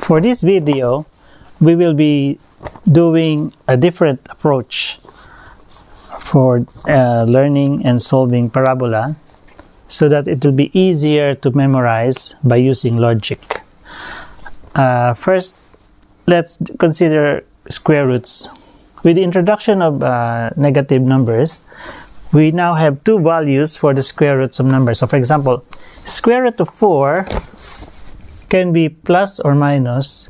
For this video, we will be doing a different approach for learning and solving parabola so that it will be easier to memorize by using logic. First, let's consider square roots. With the introduction of negative numbers, we now have two values for the square roots of numbers. So for example, square root of 4 can be plus or minus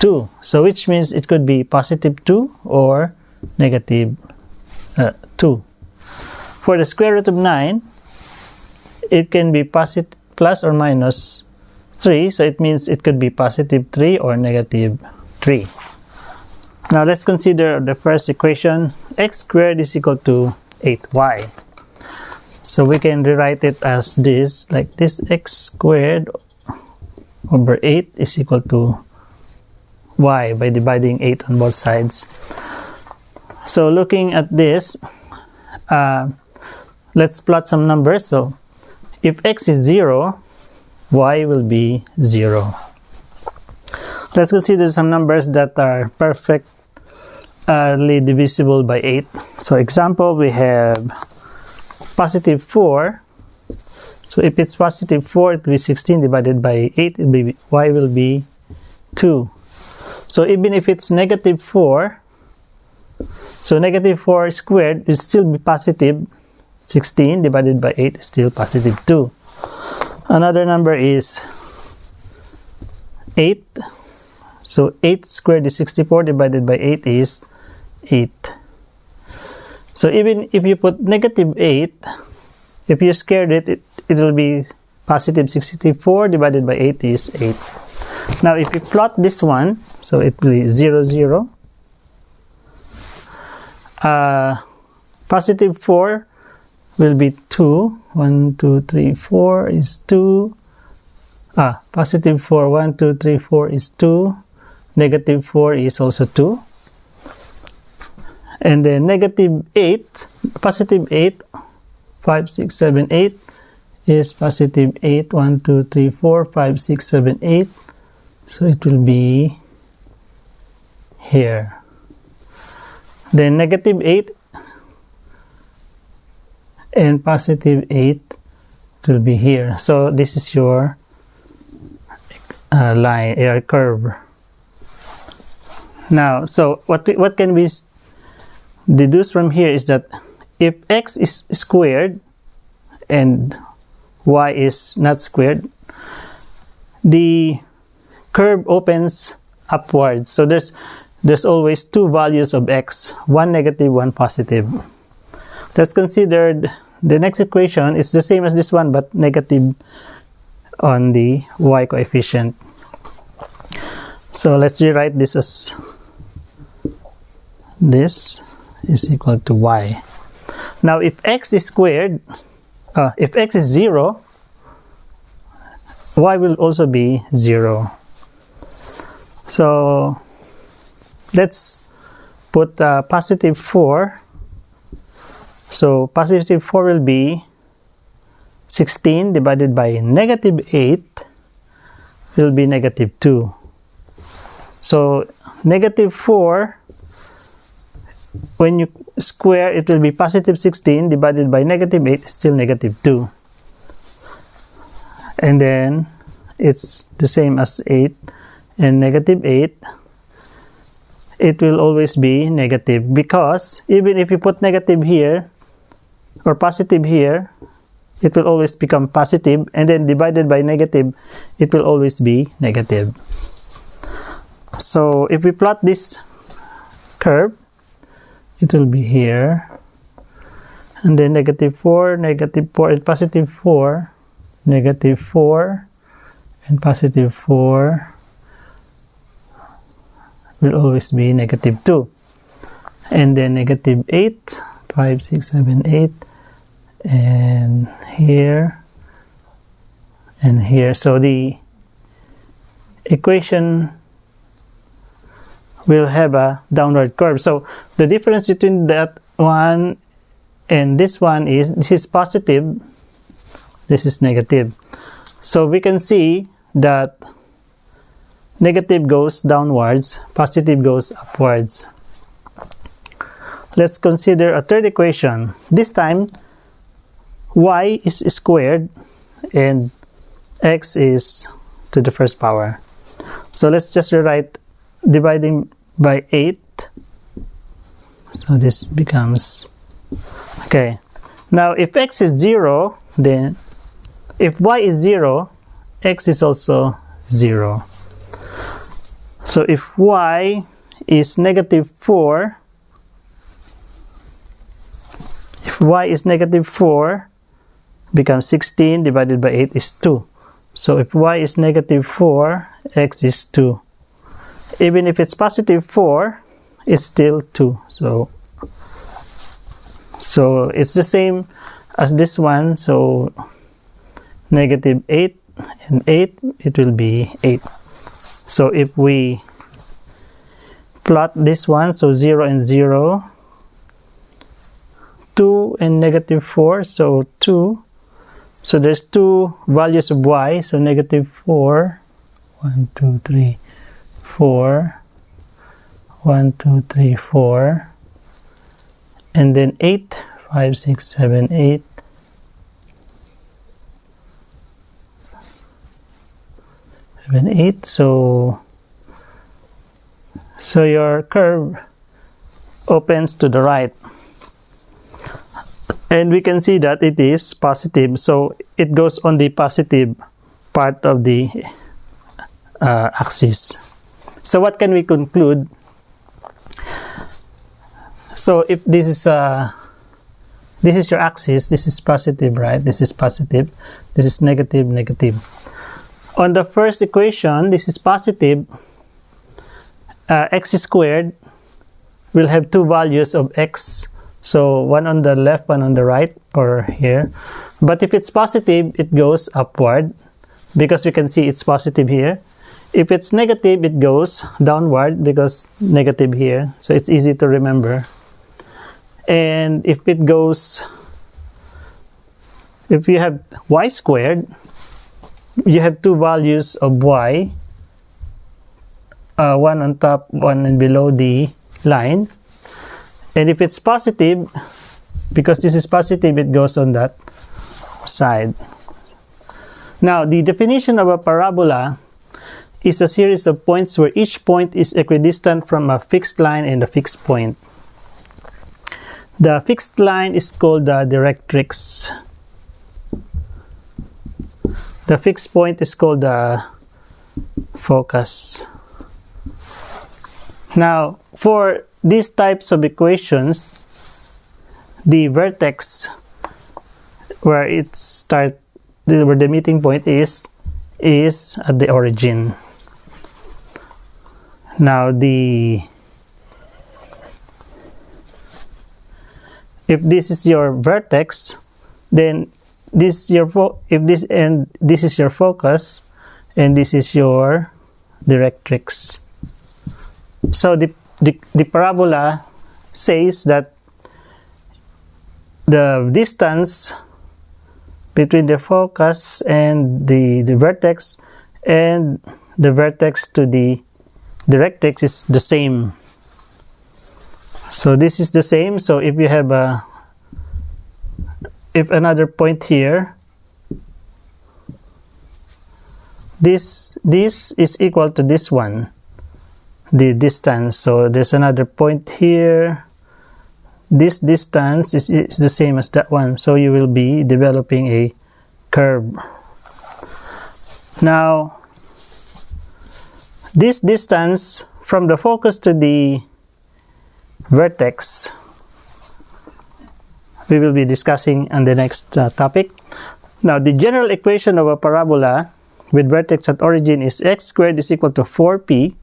2. So which means it could be positive 2 or negative 2. For the square root of 9, it can be positive plus or minus 3. So it means it could be positive 3 or negative 3. Now let's consider the first equation. X squared is equal to 8y. So we can rewrite it as this, like this: x squared over 8 is equal to y by dividing 8 on both sides. So looking at this, let's plot some numbers. So if x is 0, y will be 0. Let's consider some numbers that are perfectly divisible by 8. So example, we have positive 4. So if it's positive 4, it will be 16 divided by 8, y will be 2. So even if it's negative 4, so negative 4 squared will still be positive. 16 divided by 8 is still positive 2. Another number is 8. So 8 squared is 64 divided by 8 is 8. So even if you put negative 8, if you squared it, it will be positive 64 divided by 8 is 8. Now if you plot this one, so it will be 0, 0. Positive 4 will be 2. 1, 2, 3, 4 is 2. Positive 4, 1, 2, 3, 4 is 2. Negative 4 is also 2. And then negative 8, positive 8, 5, 6, 7, 8 is positive 8. 1, 2, 3, 4, 5, 6, 7, 8. So it will be here. Then negative 8 and positive 8 will be here. So this is your line, your curve. Now, so what can we deduce from here is that if x is squared and y is not squared, the curve opens upwards. So there's always two values of x, one negative, one positive. Let's consider the next equation. It's the same as this one, but negative on the y coefficient. So let's rewrite this as this is equal to y. Now if x is squared, if x is 0, y will also be 0. So let's put positive 4. So positive 4 will be 16 divided by negative 8 will be negative 2. So negative 4, when you square, it will be positive 16 divided by negative 8 is still negative 2. And then it's the same as 8 and negative 8. It will always be negative, because even if you put negative here or positive here, it will always become positive, and then divided by negative, it will always be negative. So if we plot this curve, it will be here, and then negative 4, and positive 4, negative 4, and positive 4 will always be negative 2. And then negative 8, 5, 6, 7, 8, and here, and here. So the equation will have a downward curve. So the difference between that one and this one is, this is positive, this is negative. So we can see that Negative goes downwards, positive goes upwards. Let's consider a third equation. This time, y is squared and x is to the first power. So let's just rewrite dividing by 8. So this becomes, okay. Now if x is 0, then if y is 0, x is also 0. So if y is negative 4, if y is negative 4, becomes 16 divided by 8 is 2. So if y is negative 4, x is 2. Even if it's positive 4, it's still 2. So it's the same as this one. So negative 8 and 8, it will be 8. So if we plot this one, so 0 and 0, 2 and negative 4, so 2. So there's two values of y, so negative 4, 1, 2, 3, 4, 1, 2, 3, 4, and then 8, 5, 6, 7, 8, 7, 8. So your curve opens to the right. And we can see that it is positive, so it goes on the positive part of the axis. So what can we conclude? So if this is your axis, this is positive, right? This is positive. This is negative, negative. On the first equation, this is positive. X squared will have two values of x. So one on the left, one on the right, or here. But if it's positive, it goes upward, because we can see it's positive here. If it's negative, it goes downward, because negative here. So it's easy to remember. And if it goes, if you have y squared, you have two values of y, one on top, one below the line. And if it's positive, because this is positive, it goes on that side. Now, the definition of a parabola is a series of points where each point is equidistant from a fixed line and a fixed point. The fixed line is called the directrix. The fixed point is called the focus. Now, for these types of equations, the vertex, where the meeting point is at the origin. Now, if this is your vertex, then this is your this is your focus, and this is your directrix. So the parabola says that the distance between the focus and the vertex and the vertex to the directrix is the same. So this is the same. So if you have if another point here, this is equal to this one, the distance. So there's another point here. This distance is the same as that one. So you will be developing a curve. Now, this distance from the focus to the vertex, we will be discussing on the next topic. Now, the general equation of a parabola with vertex at origin is x squared is equal to 4p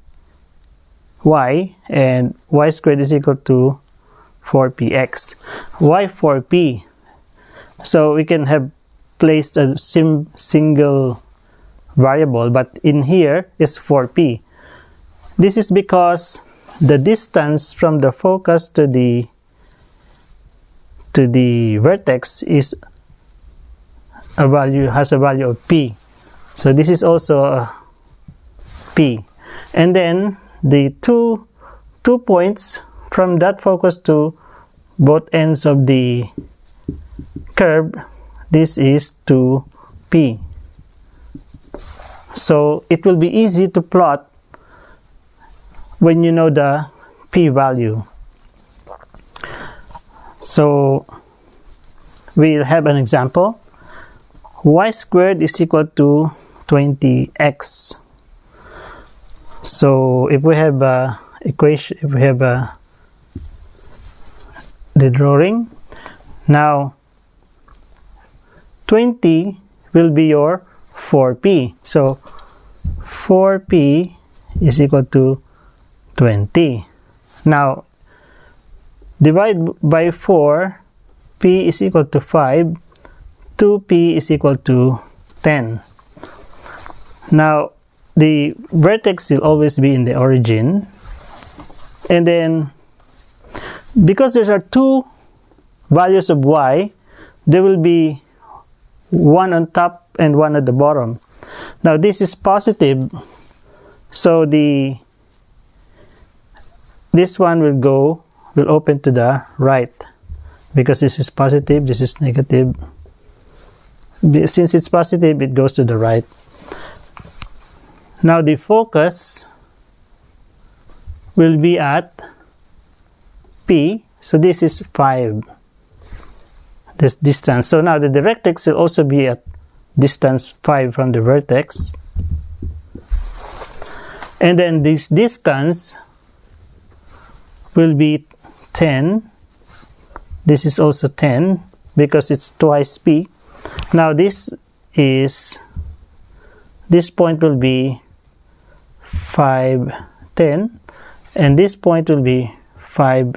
y, and y squared is equal to 4px. Why 4p? So we can have placed a single variable, but in here is 4p. This is because the distance from the focus to the vertex has a value of p. So this is also a p. And then the two points from that focus to both ends of the curve, this is 2p. So it will be easy to plot when you know the p value. So we'll have an example. Y squared is equal to 20x. So if we have a equation, if we have the drawing, now 20 will be your 4p. So 4p is equal to 20. Now divide by 4, p is equal to 5, 2p is equal to 10. Now the vertex will always be in the origin, and then because there are two values of y, there will be one on top and one at the bottom. Now this is positive, so this one will open to the right, because this is positive, this is negative. Since it's positive, it goes to the right. Now the focus will be at P, so this is 5, this distance. So now the directrix will also be at distance 5 from the vertex. And then this distance will be 10. This is also 10 because it's twice P. Now this point will be 5, 10, and this point will be 5,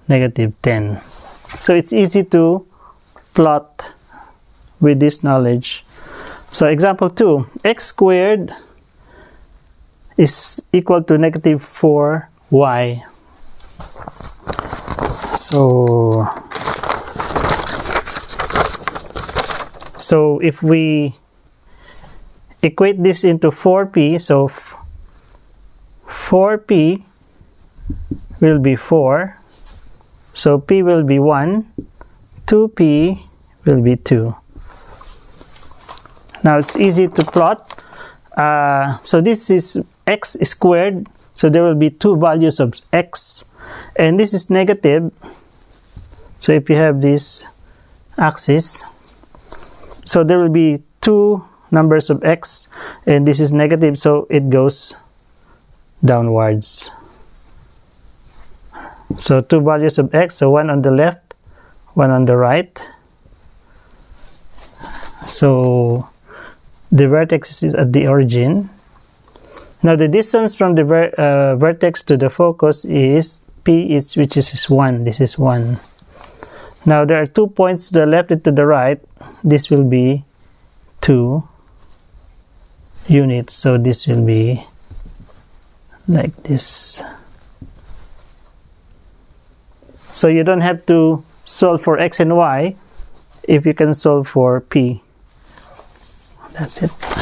negative 10. So it's easy to plot with this knowledge. So example 2, x squared is equal to negative 4y. So if we equate this into 4p, so 4p will be 4, so p will be 1, 2p will be 2. Now it's easy to plot. So this is x squared, so there will be two values of x, and this is negative. So if you have this axis, so there will be two numbers of x, and this is negative, so it goes downwards. So two values of x, so one on the left, one on the right. So the vertex is at the origin. Now the distance from the vertex to the focus is p, which is 1. This is 1. Now there are 2 points to the left and to the right. This will be 2 units. So this will be like this. So you don't have to solve for x and y if you can solve for p. That's it.